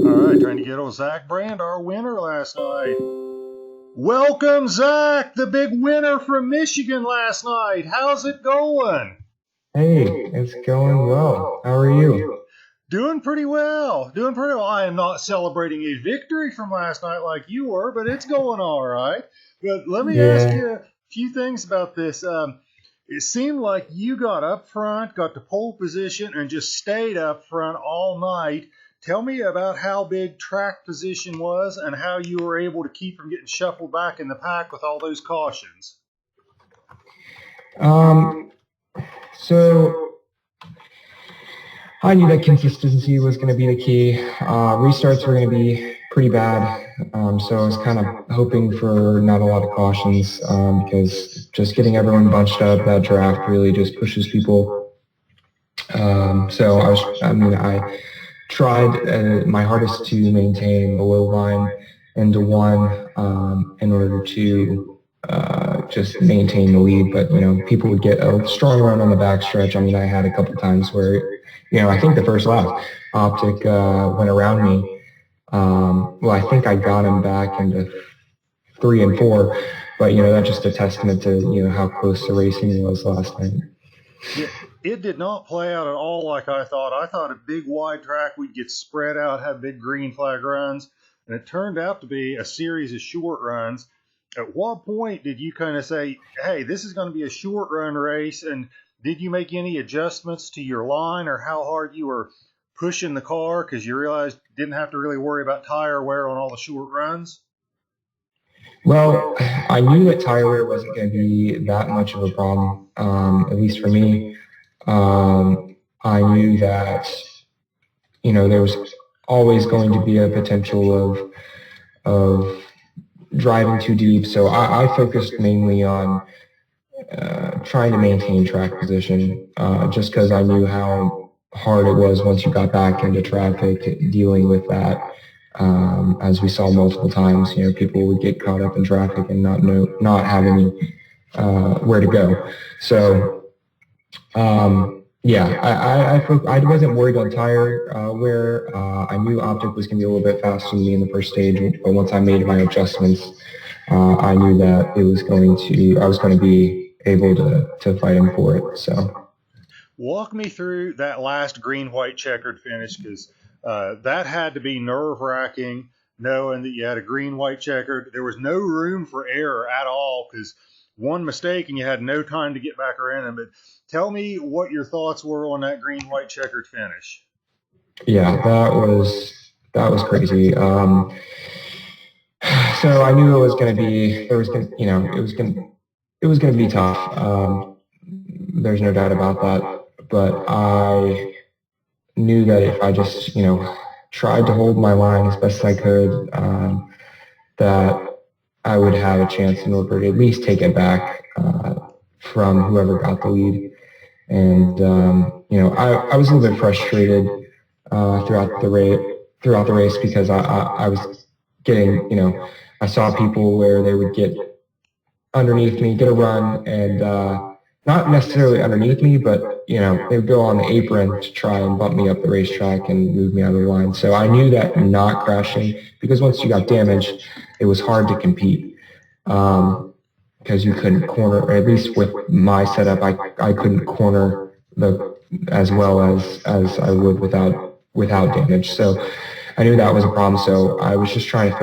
All right, trying to get old Zach Brand, our winner last night. Welcome, Zach, the big winner from Michigan last night. How's it going? Hey, it's going well. How are you? Doing pretty well. Doing pretty well. I am not celebrating a victory from last night like you were, but it's going all right. But let me ask Yeah. you a few things about this. It seemed like you got up front, got to pole position, and just stayed up front all night. Tell me about how big track position was and how you were able to keep from getting shuffled back in the pack with all those cautions. Um, so I knew that consistency was going to be the key. Restarts were going to be pretty bad. So I was kind of hoping for not a lot of cautions because just getting everyone bunched up that draft really just pushes people. I tried my hardest to maintain the low line into one in order to just maintain the lead. But people would get a strong run on the backstretch. I mean, I had a couple times where, I think the first lap, Optic went around me. Well, I think I got him back into 3 and 4, but that's just a testament to how close the racing was last night. Yeah, it did not play out at all like I thought. I thought a big wide track we'd get spread out, have big green flag runs, and it turned out to be a series of short runs. At what point did you kind of say, "Hey, this is going to be a short run race"? And did you make any adjustments to your line or how hard you were pushing the car because you realized you didn't have to really worry about tire wear on all the short runs? Well, I knew that tire wear wasn't going to be that much of a problem, at least for me. I knew that, there was always going to be a potential of driving too deep. So I focused mainly on trying to maintain track position, just because I knew how hard it was once you got back into traffic dealing with that. As we saw multiple times, people would get caught up in traffic and not have any where to go. So yeah, I wasn't worried on tire wear. I knew Optic was going to be a little bit faster than me in the first stage, but once I made my adjustments, I knew that I was going to be able to fight him for it. So. Walk me through that last green white checkered finish because that had to be nerve wracking knowing that you had a green white checkered. There was no room for error at all because one mistake and you had no time to get back around. But tell me what your thoughts were on that green white checkered finish. Yeah, that was crazy. So I knew it was going to be there was going it was going to be tough. There's no doubt about that. But I knew that if I just tried to hold my line as best I could, that I would have a chance in order to at least take it back from whoever got the lead. And I was a little bit frustrated throughout the race because I was getting I saw people where they would get underneath me, get a run, and not necessarily underneath me, but they would go on the apron to try and bump me up the racetrack and move me out of the line. So I knew that not crashing, because once you got damaged, it was hard to compete. Because you couldn't corner, or at least with my setup, I couldn't corner the as well as I would without damage. So I knew that was a problem. So I was just trying to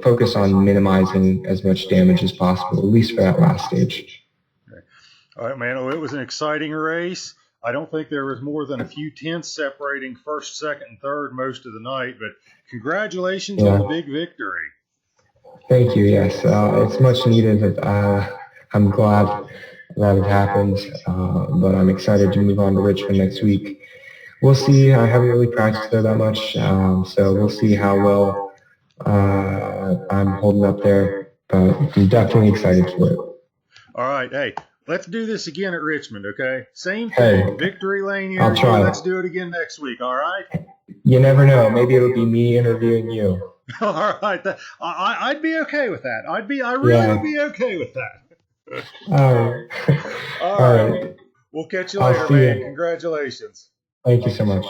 focus on minimizing as much damage as possible, at least for that last stage. All right, man. Well, it was an exciting race. I don't think there was more than a few tenths separating first, second, and third most of the night, but congratulations on the big victory. Thank you. Yes, it's much needed. I'm glad that it happened, but I'm excited to move on to Richmond next week. We'll see. I haven't really practiced there that much, so we'll see how well I'm holding up there. But I'm definitely excited for it. All right. Hey, let's do this again at Richmond, okay? Same thing. Hey, Victory lane I'll interview. try. Let's do it again next week, all right? You never know. Maybe it'll be me interviewing you. All right. I'd be okay with that. I really would be okay with that. All right. All All right. right. We'll catch you I'll later, see man. you. Congratulations. Thank you so much.